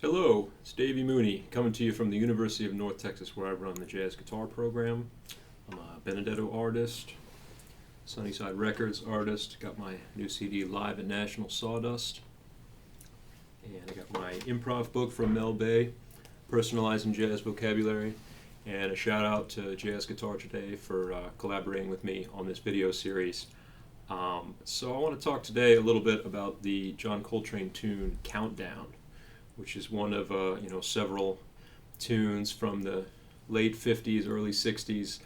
Hello, it's Davy Mooney coming to you from the University of North Texas where I run the jazz guitar program. I'm a Benedetto artist, Sunnyside Records artist, got my new CD Live at National Sawdust, and I got my improv book from Mel Bay, Personalizing Jazz Vocabulary, and a shout out to Jazz Guitar Today for collaborating with me on this video series. So I want to talk today a little bit about the John Coltrane tune Countdown, which is one of several tunes from the late 50s, early 60s,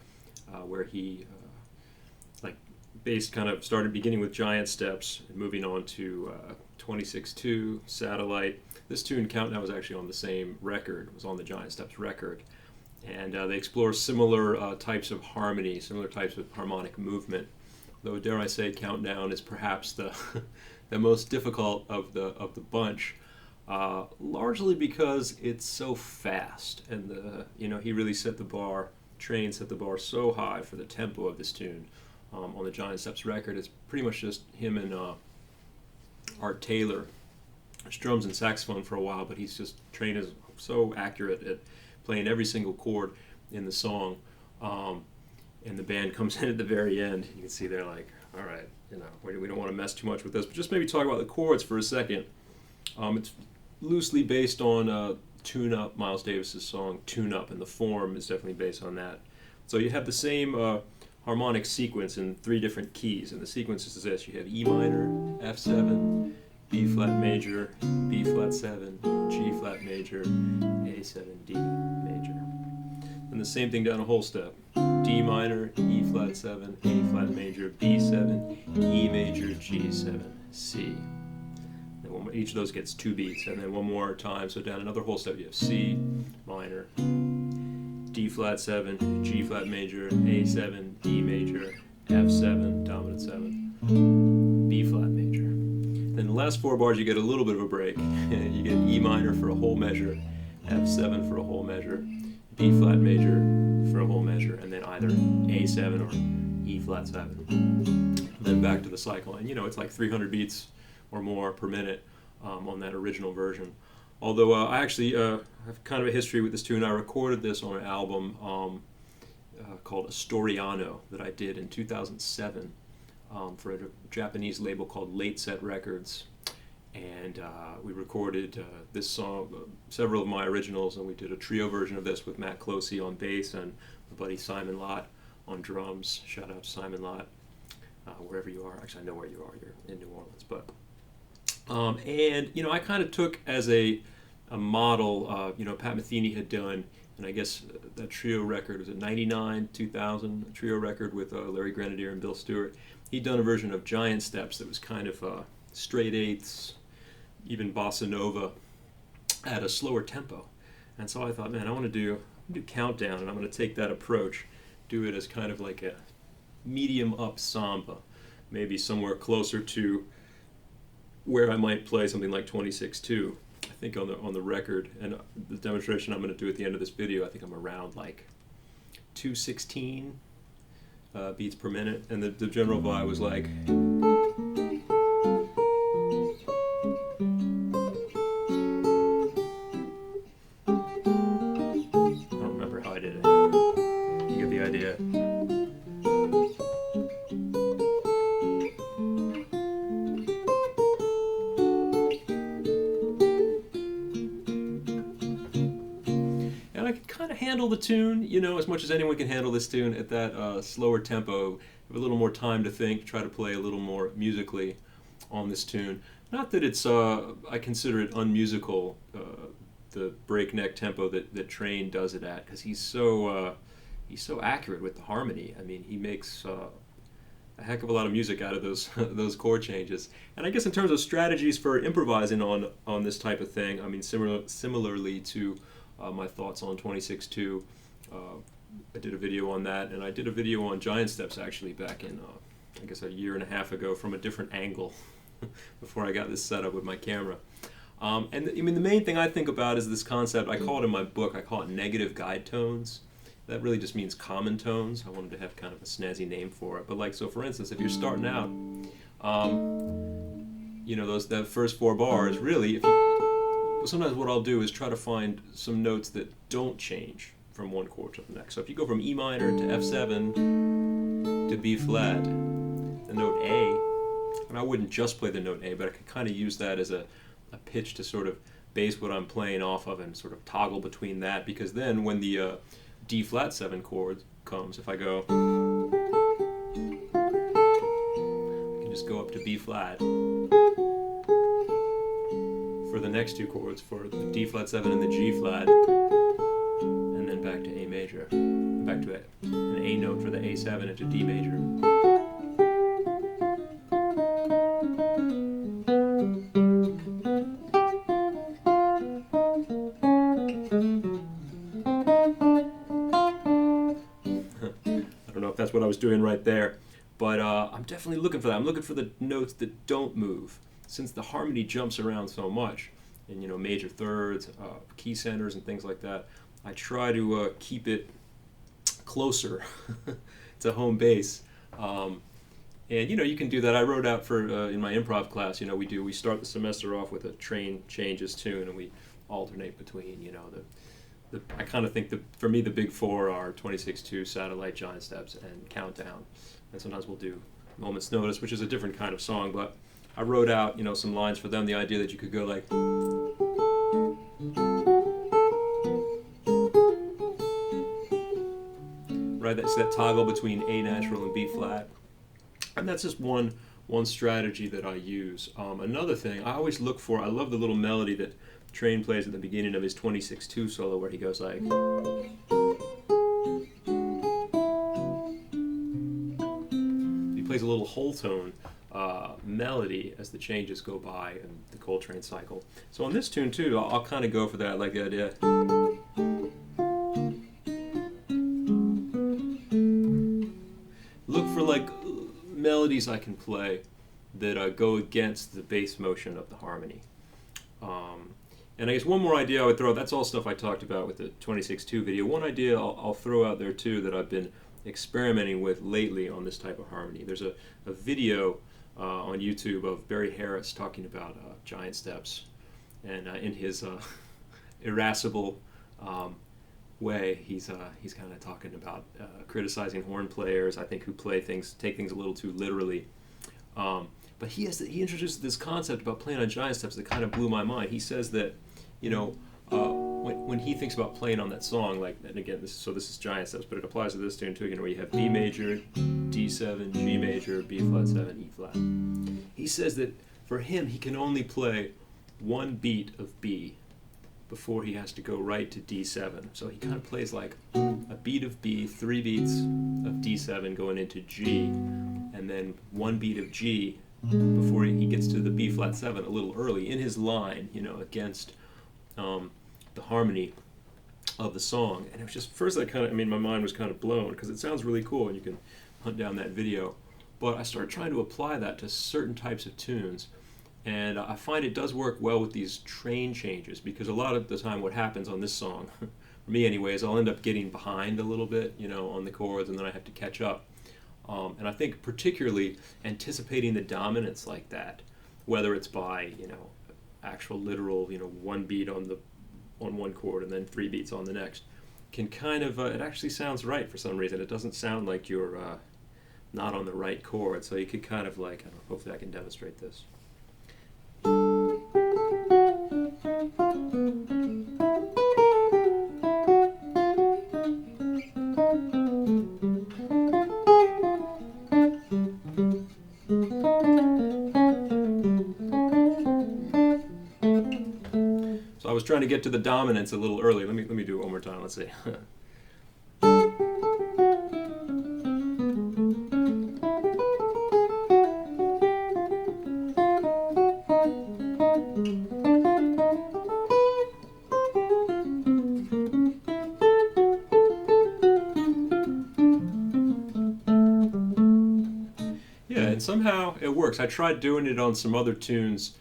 where he started beginning with giant steps and moving on to 26-2, Satellite. This tune Countdown was actually on the same record, it was on the Giant Steps record, and they explore similar types of harmony, similar types of harmonic movement. Though dare I say, Countdown is perhaps the the most difficult of the bunch. Largely because it's so fast, and he really set the bar. Train set the bar so high for the tempo of this tune. On the Giant Steps record, it's pretty much just him and Art Taylor. There's drums and saxophone for a while, but Train is so accurate at playing every single chord in the song. And the band comes in at the very end. You can see they're like, all right, we don't want to mess too much with this, but just maybe talk about the chords for a second. It's loosely based on Tune Up, Miles Davis's song Tune Up, and the form is definitely based on that. So you have the same harmonic sequence in three different keys, and the sequence is this. You have E minor, F7, B flat major, B flat 7, G flat major, A7, D major. And the same thing down a whole step. D minor, E flat 7, A flat major, B7, E major, G7, C. Each of those gets 2 beats, and then one more time, so down another whole step you have C minor, D flat 7, G flat major, A7, D major, F7, dominant 7, B flat major. Then the last 4 bars you get a little bit of a break. You get E minor for a whole measure, F7 for a whole measure, B flat major for a whole measure, and then either A7 or E flat 7. And then back to the cycle, and it's like 300 beats or more per minute on that original version. Although I actually have kind of a history with this tune. I recorded this on an album called Astoriano that I did in 2007 for a Japanese label called Late Set Records. And we recorded this song, several of my originals, and we did a trio version of this with Matt Closey on bass and my buddy Simon Lott on drums. Shout out to Simon Lott, wherever you are. Actually, I know where you are. You're in New Orleans, but I kind of took as a model, Pat Metheny had done, and I guess that trio record was at 99, 2000, a trio record with Larry Grenadier and Bill Stewart. He'd done a version of Giant Steps that was kind of straight eighths, even bossa nova, at a slower tempo. And so I thought, man, I want to do Countdown, and I'm going to take that approach, do it as kind of like a medium up samba, maybe somewhere closer to where I might play something like 26-2, I think on the record, and the demonstration I'm going to do at the end of this video, I think I'm around like 216 beats per minute, and the general vibe was like, I don't remember how I did it. You get the idea. And I could kind of handle the tune, as much as anyone can handle this tune at that slower tempo. Have a little more time to think, try to play a little more musically on this tune. Not that it's, I consider it unmusical, the breakneck tempo that Train does it at, because he's so accurate with the harmony. I mean, he makes a heck of a lot of music out of those those chord changes. And I guess in terms of strategies for improvising on this type of thing, I mean, similarly to my thoughts on 26-2, I did a video on that, and I did a video on Giant Steps actually back in, I guess a year and a half ago from a different angle before I got this set up with my camera. The main thing I think about is this concept. I call it in my book, I call it negative guide tones. That really just means common tones. I wanted to have kind of a snazzy name for it. But so for instance, if you're starting out, that first 4 bars, really, sometimes what I'll do is try to find some notes that don't change from one chord to the next. So if you go from E minor to F7 to B flat, the note A, and I wouldn't just play the note A, but I could kind of use that as a pitch to sort of base what I'm playing off of and sort of toggle between that, because then when the D flat 7 chord comes, if I go, I can just go up to B flat for the next two chords, for the D flat 7 and the G flat, and then back to A major, back to an A note for the A7 into D major. That's what I was doing right there, but I'm definitely looking for that. I'm looking for the notes that don't move, since the harmony jumps around so much, and major thirds, key centers, and things like that. I try to keep it closer to home base, and you can do that. I wrote out for in my improv class. We start the semester off with a train changes tune, and we alternate between I kind of think for me the big four are 26-2, Satellite, Giant Steps, and Countdown. And sometimes we'll do Moment's Notice, which is a different kind of song, but I wrote out some lines for them, the idea that you could go like, right, that's that toggle between A natural and B flat. And that's just one strategy that I use. Another thing, I always look for, I love the little melody that Train plays at the beginning of his 26-2 solo, where he goes like, he plays a little whole tone melody as the changes go by in the Coltrane cycle. So on this tune too, I'll kind of go for that. I like the idea. Look for like melodies I can play that go against the bass motion of the harmony. And I guess one more idea I would throw out, that's all stuff I talked about with the 26-2 video. One idea I'll throw out there too that I've been experimenting with lately on this type of harmony. There's a video on YouTube of Barry Harris talking about giant steps. And in his irascible way, he's kind of talking about criticizing horn players, I think, who take things a little too literally. But he introduced this concept about playing on giant steps that kind of blew my mind. He says that, when he thinks about playing on that song, like, and again, this is giant steps, but it applies to this tune too, where you have B major, D7, G major, B flat 7, E flat. He says that for him, he can only play one beat of B before he has to go right to D7. So he kind of plays like a beat of B, 3 beats of D7 going into G, and then 1 beat of G before he gets to the B flat 7 a little early in his line, against the harmony of the song. And it was just, first my mind was kind of blown, because it sounds really cool, and you can hunt down that video. But I started trying to apply that to certain types of tunes, and I find it does work well with these train changes, because a lot of the time what happens on this song, for me anyways, I'll end up getting behind a little bit, on the chords, and then I have to catch up. And I think particularly anticipating the dominance like that, whether it's by actual literal 1 beat on one chord and then 3 beats on the next, can kind of it actually sounds right for some reason. It doesn't sound like you're not on the right chord, so you could kind of like, hopefully I can demonstrate this. So I was trying to get to the dominance a little early. Let me do it one more time. Let's see. And somehow it works. I tried doing it on some other tunes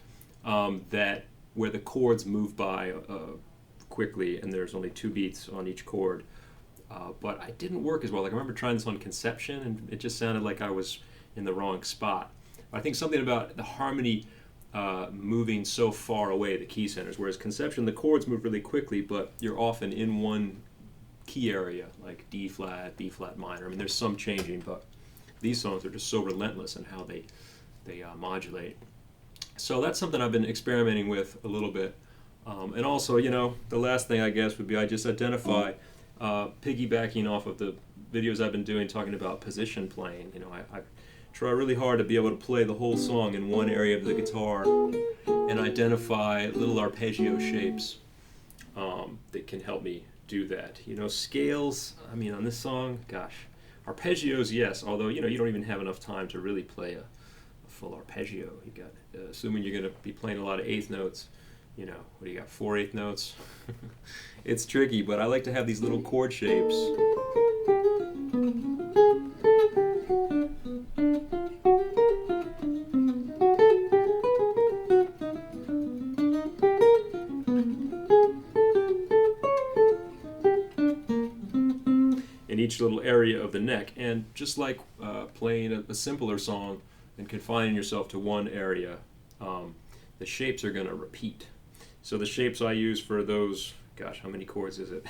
where the chords move by quickly and there's only 2 beats on each chord, but it didn't work as well. Like, I remember trying this on Conception, and it just sounded like I was in the wrong spot. I think something about the harmony moving so far away, the key centers. Whereas conception, the chords move really quickly, but you're often in one key area, like D flat, B flat minor. I mean, there's some changing, but these songs are just so relentless in how they modulate. So that's something I've been experimenting with a little bit. And also, the last thing I guess would be I just identify, piggybacking off of the videos I've been doing talking about position playing. I try really hard to be able to play the whole song in one area of the guitar and identify little arpeggio shapes that can help me do that. Scales, I mean, on this song, gosh, arpeggios, yes, although, you don't even have enough time to really play a full arpeggio. You got, assuming you're going to be playing a lot of eighth notes, what do you got, 4 eighth notes? It's tricky, but I like to have these little chord shapes. In each little area of the neck, and just like playing a simpler song and confining yourself to one area, the shapes are going to repeat. So the shapes I use for those, gosh, how many chords is it?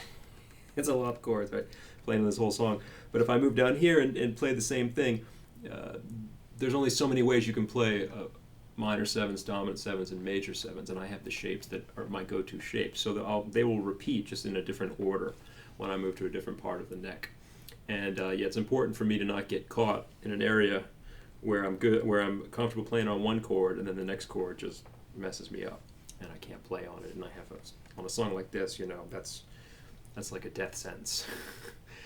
It's a lot of chords, right? Playing this whole song. But if I move down here and play the same thing, there's only so many ways you can play minor sevens, dominant sevens, and major sevens, and I have the shapes that are my go-to shapes. So they will repeat just in a different order when I move to a different part of the neck. And it's important for me to not get caught in an area where I'm comfortable playing on one chord, and then the next chord just messes me up, and I can't play on it. And I have on a song like this, that's like a death sentence.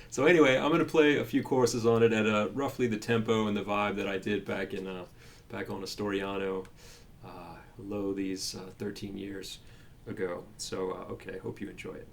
So anyway, I'm going to play a few choruses on it at roughly the tempo and the vibe that I did back on Astoriano, these 13 years ago. So okay, hope you enjoy it.